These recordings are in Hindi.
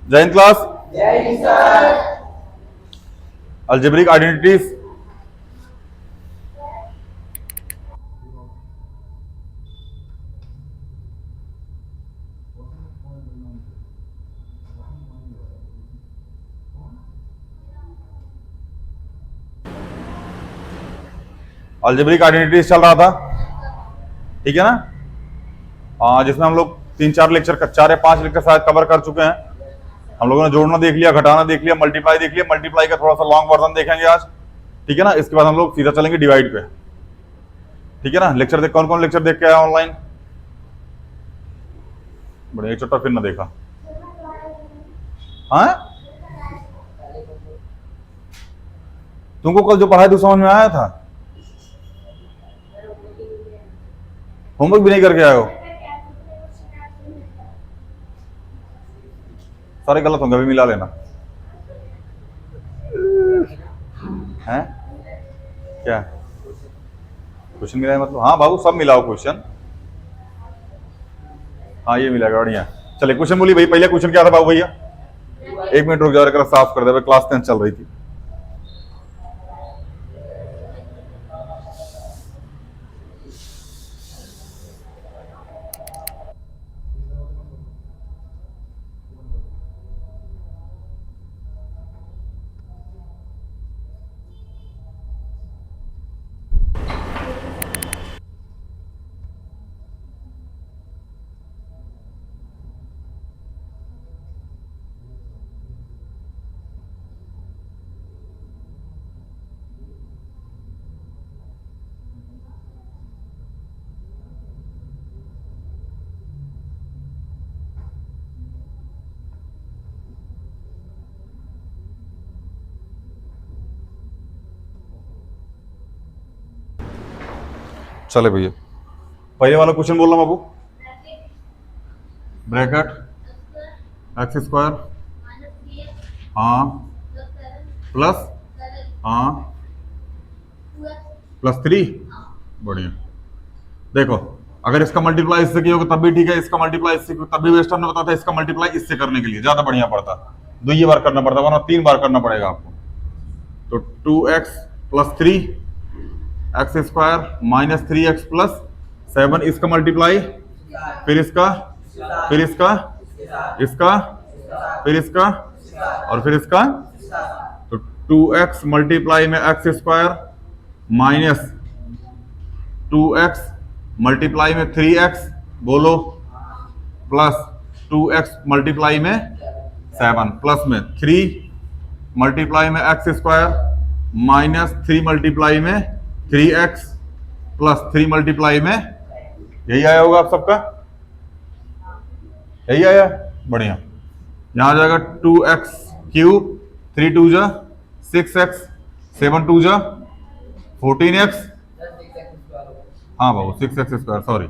जय हिंद क्लास। जय Hind sir. Algebraic identities. Algebraic identities चल रहा था, ठीक है ना। जिसमें हम लोग 3-4 लेक्चर का 4 या 5 लेक्चर शायद कवर कर चुके हैं। हम लोगों ने जोड़ना देख लिया, घटाना देख लिया, मल्टीप्लाई देख लिया। मल्टीप्लाई का थोड़ा सा लॉन्ग वर्जन देखेंगे आज, ठीक है ना। इसके बाद हम लोग सीधा चलेंगे डिवाइड पे, ठीक है ना। लेक्चर देख, कौन कौन लेक्चर देख के आया ऑनलाइन? बढ़िया, एक चुट्टा फिर ना देखा। हाँ, तुमको कल जो पढ़ाई तू समझ में आया था? होमवर्क भी नहीं करके आए हो? सारे गलत होंगे, अभी मिला लेना। हैं क्या क्वेश्चन मिला है मतलब? हाँ बाबू, सब मिला हो क्वेश्चन। हाँ ये मिला, बढ़िया। चले क्वेश्चन बोलिए भाई। पहले क्वेश्चन क्या था बाबू भैया? 1 मिनट रुक जाओ, साफ कर दे, क्लास 10 चल रही थी। चले भैया, पहले वाला क्वेश्चन बोल रहा हूं बाबू। ब्रैकेट एक्स स्क्वायर, हाँ, प्लस, हाँ, +3। बढ़िया। देखो, अगर इसका मल्टीप्लाई इससे किया होगा तब भी ठीक है, इसका मल्टीप्लाई इससे तब भी वेस्ट हमने बताया था। इसका मल्टीप्लाई इससे करने के लिए ज्यादा बढ़िया पड़ता, 2 बार करना पड़ता, वरना 3 बार करना पड़ेगा आपको। तो 2x + 3 एक्स स्क्वायर -3x + 7, इसका मल्टीप्लाई, फिर इसका, फिर इसका, इसका, फिर इसका और फिर इसका। तो 2x मल्टीप्लाई में एक्स स्क्वायर -2x मल्टीप्लाई में 3x बोलो, प्लस 2x मल्टीप्लाई में 7, प्लस में 3 मल्टीप्लाई में एक्स स्क्वायर -3 मल्टीप्लाई में 3x प्लस 3 मल्टीप्लाई में, यही आया होगा आप सबका, यही आया। बढ़िया। यहां आ जाएगा 2x³ 3 2 जा 6x 7 2 जा 14x, हाँ बाबू 6x स्क्वायर, सॉरी।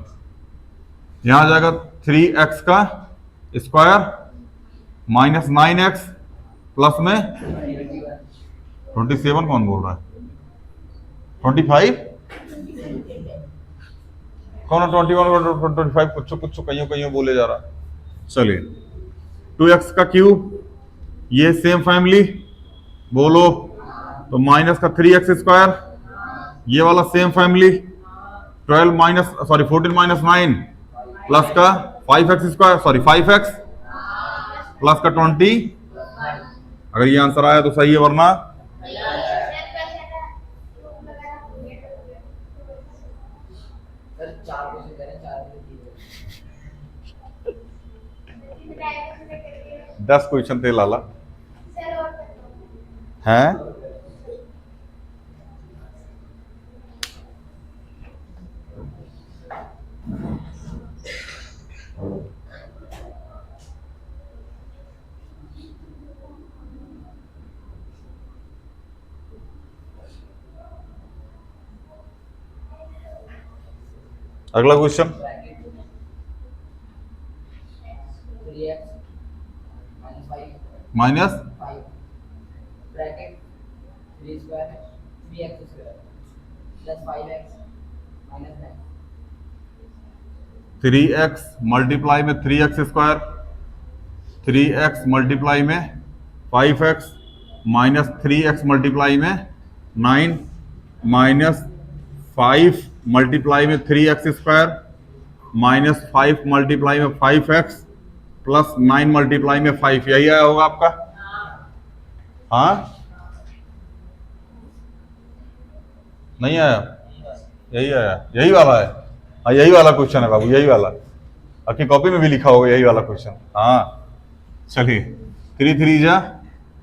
यहां आ जाएगा 3x का स्क्वायर -9x प्लस में 27, कौन बोल रहा है? 25 कौन? 21 25 कुछ कुछ कहीं कहीं बोले जा रहा। चलिए, 2x का क्यूब, ये सेम फैमिली बोलो, तो माइनस का 3x स्क्वायर, ये वाला सेम फैमिली, 14 - 9 प्लस का 5x square, sorry 5x plus का 20। अगर ये आंसर आया तो सही है, वरना 10 क्वेश्चन थे लाला हैं। अगला क्वेश्चन, माइनस 3x मल्टीप्लाई में 3x स्क्वायर, 3x मल्टीप्लाई में 5x माइनस 3x मल्टीप्लाई में 9 माइनस 5 मल्टीप्लाई में 3x स्क्वायर माइनस 5 मल्टीप्लाई में 5x प्लस 9 मल्टीप्लाई में 5। यही आया होगा आपका? हाँ, नहीं आया? यही आया, यही वाला है। हाँ, यही वाला क्वेश्चन है बाबू, यही वाला। आपकी कॉपी में भी लिखा होगा यही वाला क्वेश्चन। हाँ चलिए, 3 3 जा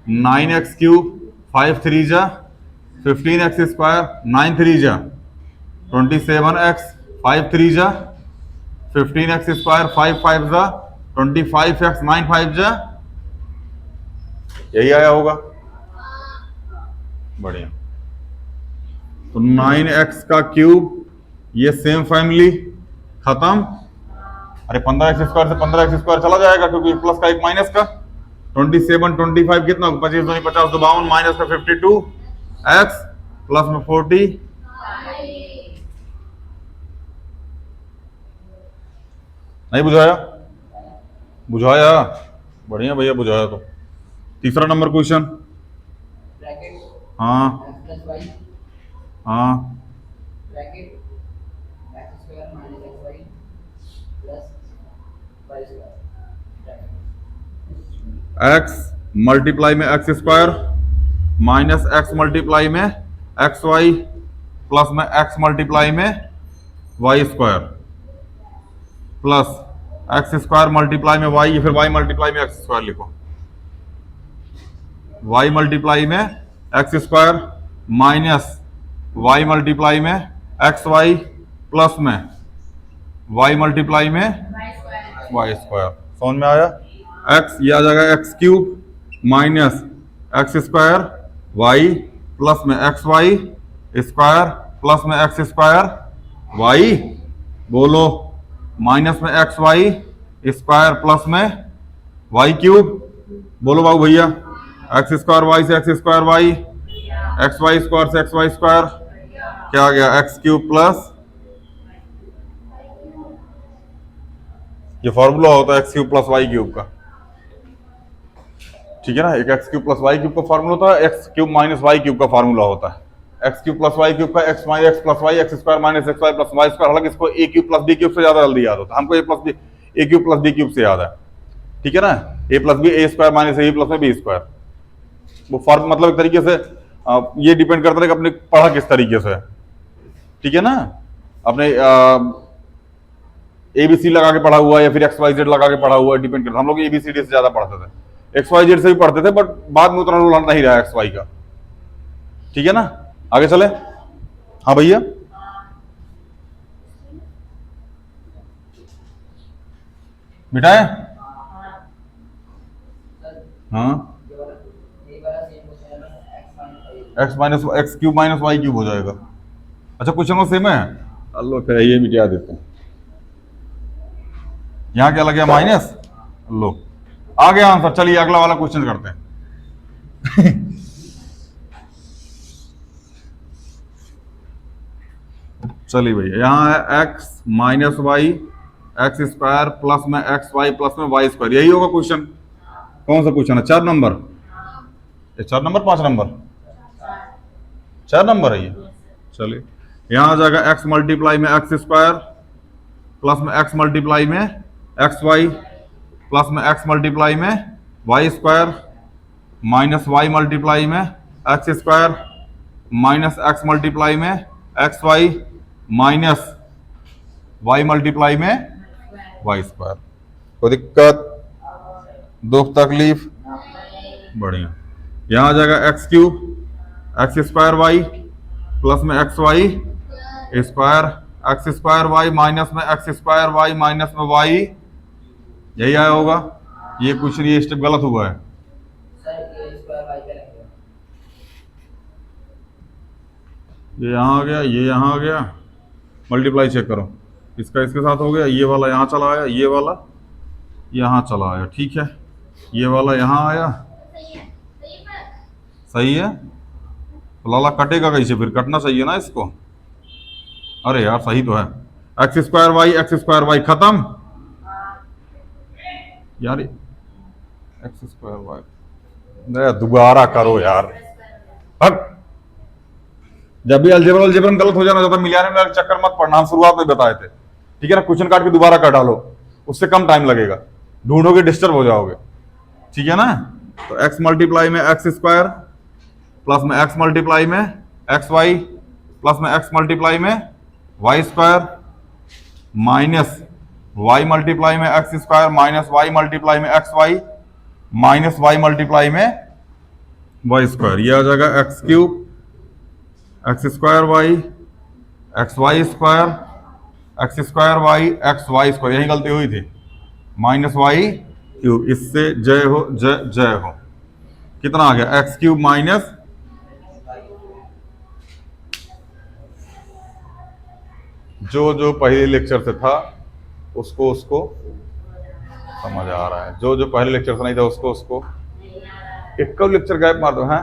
9x क्यूब, 5 3 जा 15x स्क्वायर, 9 3 जा 27x, 5 3 जा 15x स्क्वायर, 5 5 जा 25x, 9 5 जा, यही आया होगा। बढ़िया। तो 9x का क्यूब, ये सेम फैमिली, खत्म। अरे 15x स्क्वायर से 15x स्क्वायर चला जाएगा क्योंकि प्लस का एक माइनस का। 27 25 कितना, 25 दूनी 50 52, माइनस का 52 x प्लस में 40। नहीं बुझाया? बुझाया? बढ़िया भैया, बुझाया। तो तीसरा नंबर क्वेश्चन। हाँ हाँ, x मल्टीप्लाई में x square minus x multiply में एक्स वाई प्लस में एक्स मल्टीप्लाई में Y square plus x square multiply में वाई, फिर वाई मल्टीप्लाई में एक्स स्क्वायर लिखो। वाई मल्टीप्लाई में x square minus Y multiply में एक्स वाई प्लस में वाई मल्टीप्लाई में वाई स्क्वायर। समझ में आया? एक्स ये आ जाएगा x cube minus x square Y plus में एक्स वाई स्क्वायर प्लस में एक्स स्क्वायर वाई, बोलो, माइनस में एक्स वाई स्क्वायर प्लस में वाई क्यूब, बोलो बाबू भैया। एक्स स्क्वायर वाई से x square Y, x Y square से एक्स वाई स्क्वायर, क्या आ गया? एक्स क्यूब प्लस, ये फॉर्मूला होता है x cube plus Y cube का, ठीक है ना। एक x cube plus Y cube का फार्मूला होता है, x cube minus y cube का फार्मूला होता है। X cube plus Y cube का X minus X plus Y, x square minus X Y plus Y square. हालांकि इसको A cube plus B cube से ज्यादा जल्दी याद होता है, हमको A plus B, A cube plus B cube से याद है, ठीक है ना। A plus B, A square minus A plus में बी स्क्वायर। वो फॉर्म मतलब एक तरीके से ये डिपेंड करता है कि अपने पढ़ा किस तरीके से, ठीक है ना। अपने एबीसी लगा के पढ़ा हुआ या फिर एक्स वाई जेड लगा के पढ़ा हुआ, डिपेंड करता है। हम लोग एबीसीडी से ज्यादा पढ़ते थे, एक्स वाई जेड से भी पढ़ते थे, बट बाद में उतना रूल नहीं रहा एक्स वाई का, ठीक है ना। आगे चले। हाँ भैया, मिटाए? हाँ, x minus x cube minus y cube हो जाएगा। अच्छा, क्वेश्चन वो सेम है। अल्लाह क्या, ये मिटा देते हैं। यहां क्या लग गया? माइनस। लो, आ गया आंसर। चलिए अगला वाला क्वेश्चन करते हैं। चलिए भैया, यहां है x minus y x square plus में एक्स वाई प्लस में वाई स्क्वायर। यही होगा क्वेश्चन। कौन सा क्वेश्चन है? 4 नंबर? 4 number 5 number? 4 नंबर है ये। चलिए, यहां आ जाएगा एक्स मल्टीप्लाई में एक्स स्क्वायर प्लस में एक्स मल्टीप्लाई में एक्स वाई प्लस में एक्स मल्टीप्लाई में Y square minus Y multiply में x square minus x multiply में x Y minus Y multiply में वाई स्क्वायर। कोई दिक्कत, दुख तकलीफ? बढ़िया। यहां आ जाएगा x cube X square Y plus में x Y square X square Y minus में एक्स स्क्वायर वाई माइनस में वाई, यही आया होगा। ये क्वेश्चन, ये स्टेप गलत हुआ है। ये यहां आ गया, ये यहां आ गया, मल्टीप्लाई चेक करो। इसका इसके साथ हो गया, ये वाला यहां चला आया, ये वाला यहां चला आया, ठीक है। ये वाला यहां आया, सही है। तो लाला कटेगा कैसे? फिर कटना चाहिए ना इसको। अरे यार, सही तो है। एक्स स्क्वायर वाई खत्म यार। एक्स स्क्वायर वाई, दोबारा करो यार। हट, जब भी अलजेब्रा अलजेब्रा में गलत हो जाना ज्यादा मिलाने में चक्कर मत पड़ना, हम शुरुआत में बताए थे, ठीक है ना। क्वेश्चन काट के दोबारा कर डालो, उससे कम टाइम लगेगा, ढूंढोगे डिस्टर्ब हो जाओगे, ठीक है ना। तो एक्स मल्टीप्लाई में एक्स स्क्वायर प्लस में एक्स मल्टीप्लाई में एक्स वाई प्लस में एक्स मल्टीप्लाई में Y square minus Y multiply में x square minus Y multiply में x Y minus Y multiply में वाई स्क्वायर, ये आ जाएगा x cube X square Y x Y square X square Y x Y square, यही गलती हुई थी, माइनस वाई क्यूब, इससे जय हो जय जय हो। कितना आ गया, एक्स क्यूब माइनस जो जो पहले लेक्चर से था उसको उसको समझ आ रहा है, जो जो पहले लेक्चर से नहीं था उसको उसको एक कब लेक्चर गैप मार दो। हैं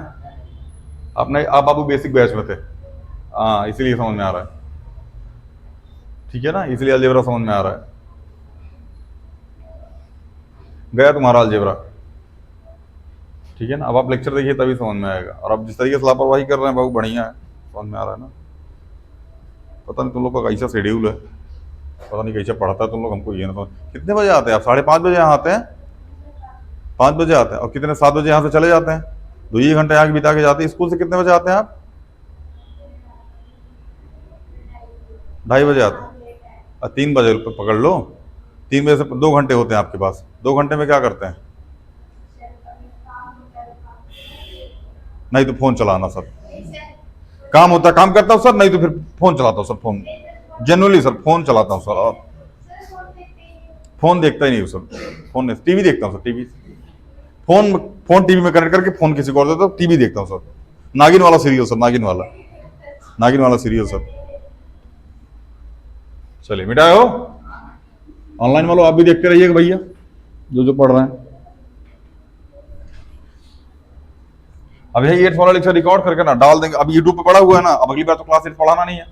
आपने, आप बाबू बेसिक बैच में थे, हाँ इसीलिए समझ में आ रहा है, ठीक है ना, इसलिए अलजेब्रा समझ में आ रहा है, गया तुम्हारा अलजेब्रा, ठीक है ना। अब आप लेक्चर देखिए तभी समझ में आएगा, और अब जिस तरीके से लापरवाही कर रहे हैं बाबू बढ़िया है, समझ में आ रहा है ना। पता नहीं तुम लोग का कैसा शेड्यूल है, पता नहीं कैसे पढ़ता है तुम लोग, हमको ये ना समझ। कितने बजे आते हैं आप, 5:30 बजे यहाँ आते हैं, 5 बजे आते हैं, और कितने 7 बजे यहाँ से चले जाते हैं, 2 घंटे यहाँ बिता के जाते हैं। स्कूल से कितने बजे आते हैं आप, 2:30 बजे आते हैं, और 3 बजे पकड़ लो, 3 बजे से 2 घंटे होते हैं आपके पास, 2 घंटे में क्या करते हैं, नहीं तो फोन चलाना सर, काम होता है काम करता हूँ सर, नहीं तो फिर फोन चलाता हूँ sir, phone generally sir phone चलाता हूँ सर, और फोन देखता ही नहीं हूँ सर, फोन नहीं, टीवी देखता हूँ sir, TV phone phone TV में कनेक्ट करके फोन किसी को और देता हूँ, टीवी देखता हूँ सर, नागिन वाला सीरियल सर, नागिन वाला सीरियल सर। चलिए मिटाए हो, ऑनलाइन वालों आप भी देखते रहिएगा भैया, जो जो पढ़ रहे हैं। अब यही 8 वाला लेक्चर रिकॉर्ड करके ना डाल देंगे, अब यूट्यूब पे पढ़ा हुआ है ना, अब अगली बार तो क्लास 8 पढ़ाना नहीं है,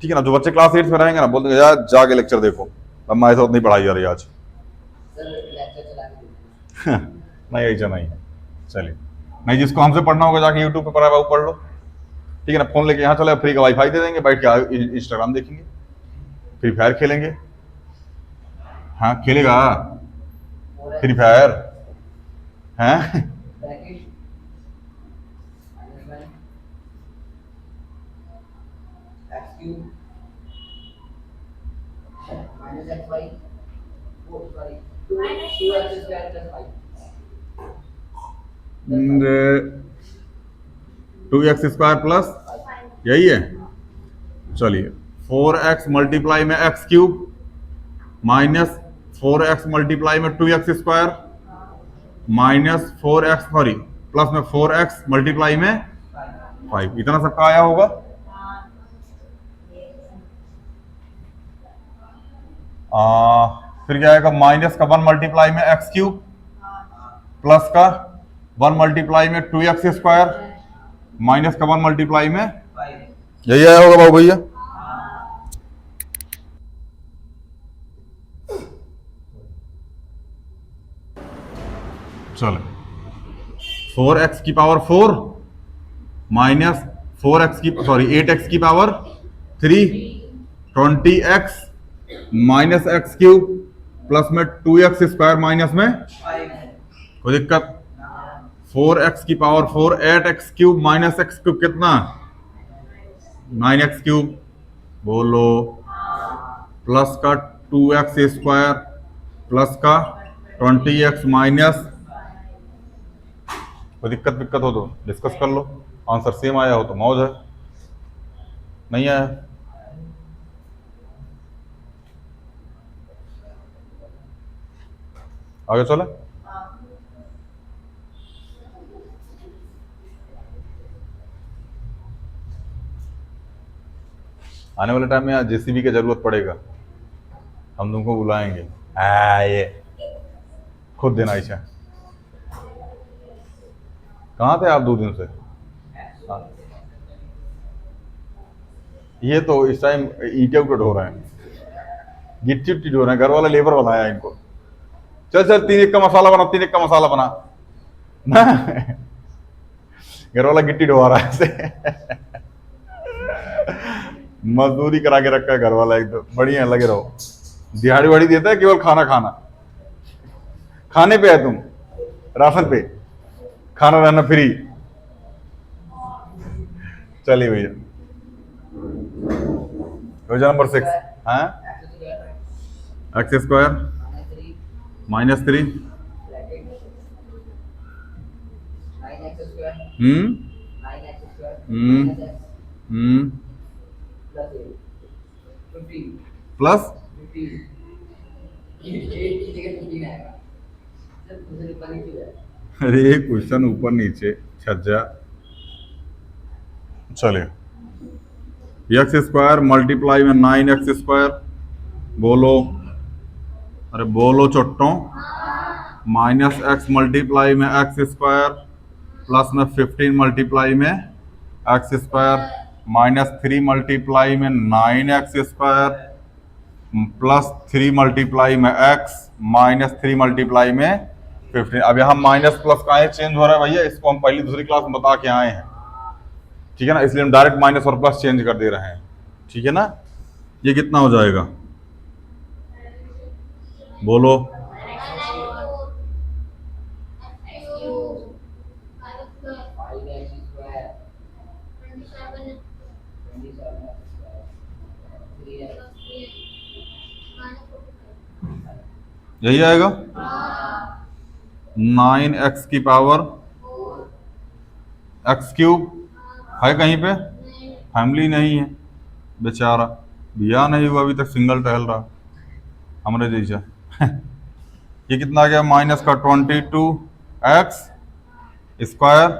ठीक है ना। जो बच्चे क्लास 8 में रहेंगे ना बोल देंगे यार जाके लेक्चर देखो, अब हमारे साथ नहीं पढ़ाई जा रही आज नहीं ऐसा नहीं, चलिए नहीं, जिसको हमसे पढ़ना होगा जाके यूट्यूब पे पढ़ा है वो पढ़ लो, ठीक है ना। फोन लेके यहाँ चले, फ्री का वाईफाई दे देंगे, बैठ के इंस्टाग्राम देखेंगे, फ्री फायर खेलेंगे, हाँ खेलेगा फ्री फायर हैं टू एक्स स्क्वायर प्लस, यही है। चलिए 4x मल्टीप्लाई में x cube minus 4x multiply में 2x square minus 4x sorry plus में 4x मल्टीप्लाई में 5, इतना सबका आया होगा। फिर क्या आएगा, माइनस का 1 मल्टीप्लाई में एक्स क्यूब प्लस का 1 मल्टीप्लाई में 2x स्क्वायर माइनस का 1 मल्टीप्लाई में, यही आया होगा बाबू भैया। चलो 4x की पावर 4 माइनस 4x की सॉरी 8x की power 3 20x minus x cube plus में 2x स्क्वायर माइनस में, कोई दिक्कत, 4x की power 4 8x cube minus x cube कितना 9x क्यूब, बोलो, प्लस का 2x स्क्वायर प्लस का 20x माइनस, कोई दिक्कत हो तो डिस्कस कर लो, आंसर सेम आया हो तो मौज है, नहीं आया आगे चले। आने वाले टाइम में यहाँ जेसीबी की जरूरत पड़ेगा, हम तुमको बुलाएंगे, ये खुद देना इच्छा। कहाँ थे आप 2 दिन से? ये तो इस टाइम ईंटे उटे ढो रहे हैं, गिट्टी उट्टी ढो रहे हैं, घर वाला लेबर बनाया इनको, चल चल, 3 1 का मसाला बना, 3 1 का मसाला बना ना। घर वाला गिट्टी ढोआ रहा है ऐसे। मजदूरी करा के रखा है घर वाला, एकदम बढ़िया लगे रहो। दिहाड़ी वाड़ी देता है, केवल खाना खाना, खाने पे है तुम, राशन पे, खाना रहना फ्री। चलिए भैया, क्वेश्चन नंबर 6। हाँ, एक्स स्क्वायर -3 हम्म हम्म प्लस अरे क्वेश्चन ऊपर नीचे छज्जा। चलिए, एक्स स्क्वायर मल्टीप्लाई में 9x², बोलो, अरे बोलो चोट्टों, -x मल्टीप्लाई में x² प्लस में 15 मल्टीप्लाई में x² -3 मल्टीप्लाई में 9x² प्लस 3 मल्टीप्लाई में x -3 मल्टीप्लाई में 15। अब यहाँ माइनस प्लस का है चेंज हो रहा है भैया, इसको हम पहली दूसरी क्लास में बता के आए हैं, ठीक है ना, इसलिए हम डायरेक्ट माइनस और प्लस चेंज कर दे रहे हैं, ठीक है ना। ये कितना हो जाएगा, बोलो, यही आएगा 9x की पावर x³ है कहीं पे, फैमिली नहीं है बेचारा, बिया नहीं हुआ अभी तक, सिंगल टहल रहा हमरे जैसा। ये कितना आ गया, -22x²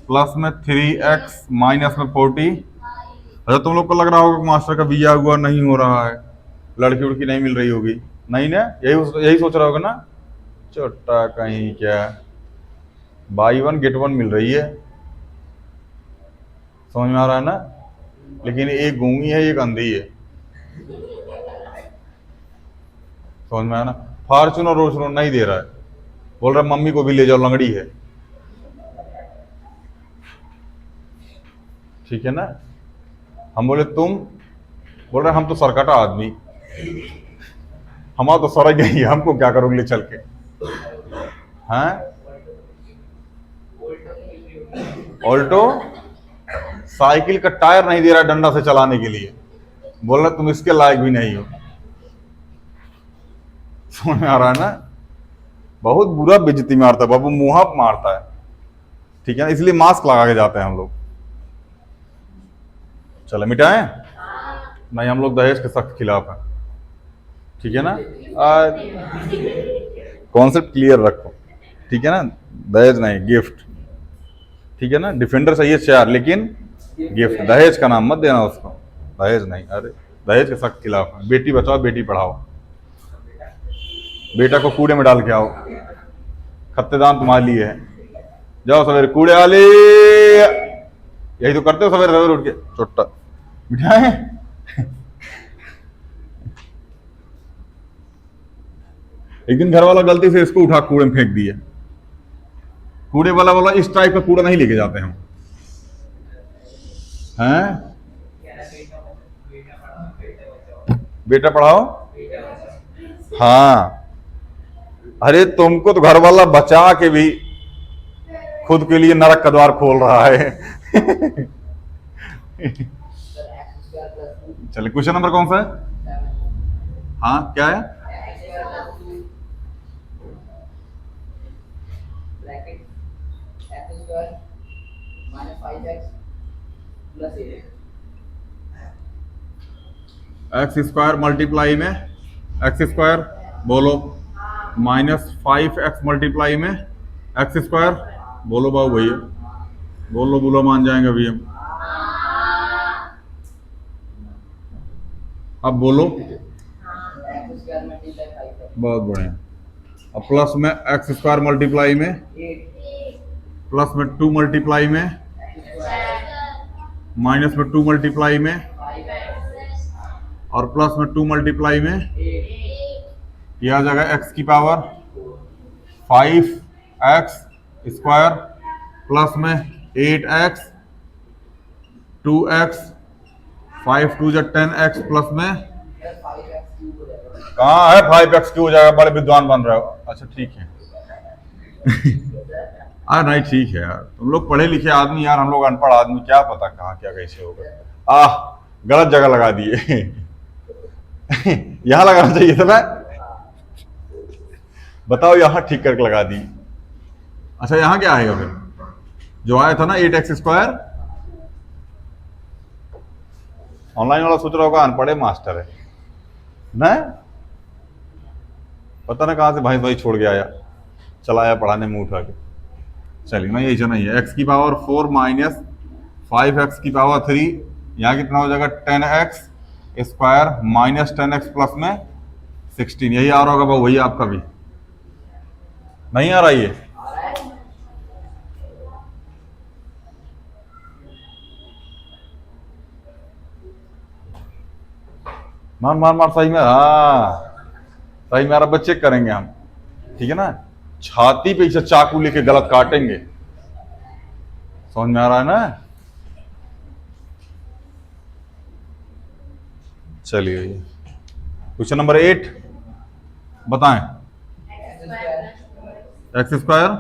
प्लस में 3x माइनस में 40। अच्छा, तुम लोग को लग रहा होगा कि मास्टर का बिया हुआ नहीं हो रहा है, लड़की उड़की नहीं मिल रही होगी, नहीं ना, यही सोच रहा होगा ना, छोटा कहीं क्या, बाई 1 गेट 1 मिल रही है, समझ में आ रहा है ना। लेकिन एक गूंगी है, एक अंधी है, समझ में आया ना। फॉर्चूनर रोशनर नहीं दे रहा है, बोल रहा मम्मी को भी ले जाओ, लंगड़ी है, ठीक है ना। हम बोले तुम, बोल रहे हम तो सरकटा आदमी, हमारा तो सड़क गई है, हमको क्या करोगे ले चल के, हैं। ऑल्टो साइकिल का टायर नहीं दे रहा डंडा से चलाने के लिए, बोल रहा तुम इसके लायक भी नहीं हो, समझ में आ रहा है ना। बहुत बुरा बेइज्जती मारता है बाबू, मुंह मारता है, ठीक है ना, इसलिए मास्क लगा के जाते हैं हम लोग। चलो मिटाएं, नहीं हम लोग दहेज के सख्त खिलाफ हैं, ठीक है ना। कॉन्सेप्ट क्लियर रखो, ठीक है ना, दहेज नहीं गिफ्ट, ठीक है ना। डिफेंडर चाहिए 4 लेकिन गिफ्ट, दहेज का नाम मत देना उसको, दहेज नहीं, अरे दहेज के सख्त खिलाफ है। बेटी बचाओ बेटी पढ़ाओ, बेटा को कूड़े में डाल के आओ, खत्तेदान तुम्हारे लिए है, जाओ सवेरे कूड़े वाले, यही तो करते हो सवेरे सवेरे उठ के, छोटा मिठाई। एक दिन घर वाला गलती से इसको उठा कूड़े में फेंक दिया, कूड़े वाला बोला इस टाइप का कूड़ा नहीं लेके जाते हम, हैं। बेटा पढ़ाओ, हाँ, अरे तुमको तो घर वाला बचा के भी खुद के लिए नरक का द्वार खोल रहा है। चलिए, क्वेश्चन नंबर कौन सा है, हाँ क्या है, x² मल्टीप्लाई में x², बोलो, -5x मल्टीप्लाई में x², बोलो बाबू भैया, बोलो बोलो, मान जाएंगे अभी हम, अब बोलो, बहुत बढ़िया। अब प्लस में x² मल्टीप्लाई में, प्लस में 2 मल्टीप्लाई में, माइनस में 2 मल्टीप्लाई में, और प्लस में 2 मल्टीप्लाई में, यह आ जाएगा x की पावर 5x स्क्वायर प्लस में 8x 2x 5 2 जा 10x प्लस में कहाँ है 5x क्यों हो जाएगा, बड़े विद्वान बन रहे हो। अच्छा ठीक है नहीं ठीक है यार, तुम लोग पढ़े लिखे आदमी यार, हम लोग अनपढ़ आदमी, क्या पता कहाँ क्या कैसे होगा। गलत जगह लगा दिए यहां लगाना चाहिए था ना, बताओ यहां ठीक करके लगा दी। अच्छा यहां क्या आएगा फिर, जो आया था ना 8x स्क्वायर। ऑनलाइन वाला सोच रहा होगा अनपढ़े मास्टर है ना, पता ना कहां से भाई भाई छोड़ के आया, चला आया पढ़ाने मुंह उठा के। चलिए ना यही नहीं है, x की पावर 4 माइनस 5x की पावर 3, यहाँ कितना हो जाएगा 10x square minus 10x plus में 16। यही आ रहा होगा भाई, वही आपका भी नहीं आ रहा ये। मार मार मार सही में, हाँ सही में आ रहा, बच्चे करेंगे हम, ठीक है ना, छाती पे इसे चाकू लेके गलत काटेंगे, समझ में आ रहा है ना। चलिए क्वेश्चन नंबर 8 बताएं। एक्स स्क्वायर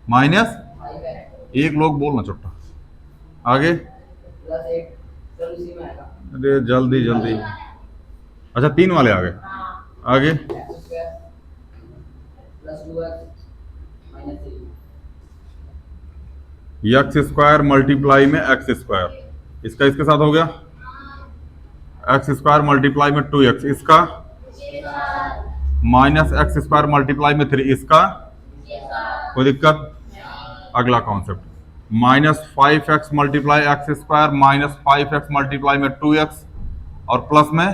माइनस, एक लोग बोलना चुट्टा, आगे अरे जल्दी जल्दी, अच्छा 3 वाले आ गए, आगे एक्स स्क्वायर मल्टीप्लाई में एक्स स्क्वायर, इसका इसके साथ हो गया, एक्स स्क्वायर मल्टीप्लाई में 2x, इसका माइनस एक्स स्क्वायर मल्टीप्लाई में 3, इसका कोई दिक्कत। अगला concept minus 5x multiply x square minus 5x multiply में 2x और प्लस में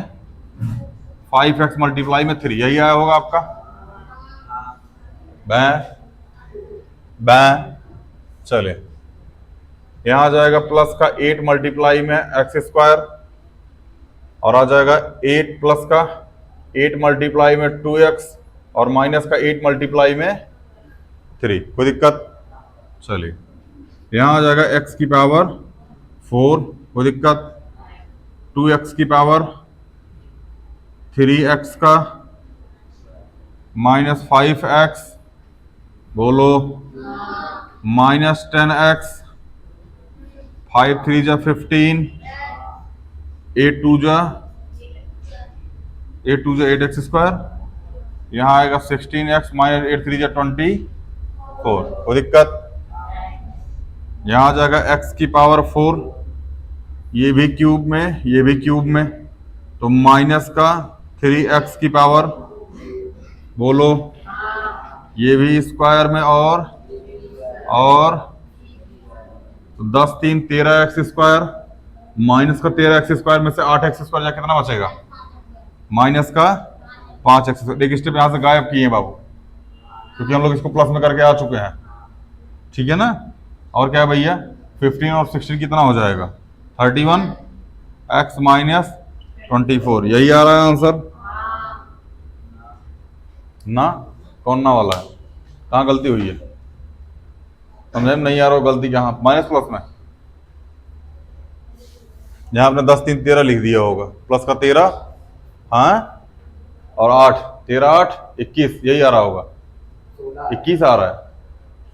5x मल्टीप्लाई में 3, यही आया होगा आपका। बैं चले, यहां आ जाएगा प्लस का 8 मल्टीप्लाई में एक्स स्क्वायर और आ जाएगा 8 प्लस का 8 मल्टीप्लाई में 2x और माइनस का 8 मल्टीप्लाई में 3, कोई दिक्कत। चलिए यहां आ जाएगा x की पावर 4, कोई दिक्कत, 2x की पावर 3x का माइनस 5x, बोलो माइनस 10x, 5 3 जा 15, 8 2 जा 8x स्क्वायर, यहाँ आएगा 16x माइनस 8 3 जा 24, कोई दिक्कत। यहाँ आ जाएगा x की पावर 4, ये भी क्यूब में ये भी क्यूब में, तो माइनस का 3x की पावर, बोलो ये भी स्क्वायर में और तो 10 3 13x स्क्वायर माइनस का 13x स्क्वायर में से 8x स्क्वायर जा कितना बचेगा, माइनस का 5x स्क्वायर। एक स्टेप यहां से गायब किए हैं बाबू, क्योंकि हम लोग इसको प्लस में करके आ चुके हैं, ठीक है ना। और क्या है भैया, 15 और 16 कितना हो जाएगा 31x माइनस 24, यही आ रहा है आंसर ना। कौन ना वाला है, कहाँ गलती हुई है, समझे में नहीं आ रहा हो गलती कहाँ, माइनस प्लस में, जहां आपने 10 3 13 लिख दिया होगा, प्लस का 13 हाँ और 8 13 8 21, यही आ रहा होगा, 21 आ रहा है।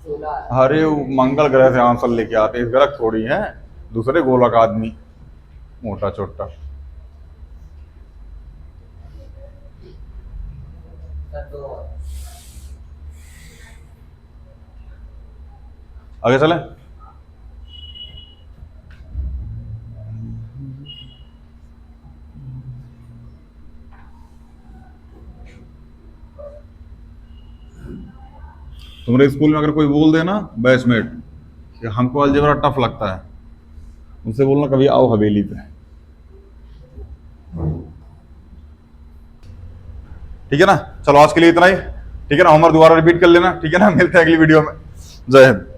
अरे मंगल ग्रह से आंसर लेके आते हैं, इस ग्रह थोड़ी है, दूसरे गोलक आदमी मोटा छोटा। आगे चले, तुम्हारे स्कूल में अगर कोई बोल देना बैचमेट कि हमको अलजेब्रा टफ लगता है, उनसे बोलना कभी आओ हवेली पे, ठीक है ना। चलो आज के लिए इतना ही, ठीक है ना, होमवर्क दोबारा रिपीट कर लेना, ठीक है ना। मिलते हैं अगली वीडियो में, जय हिंद।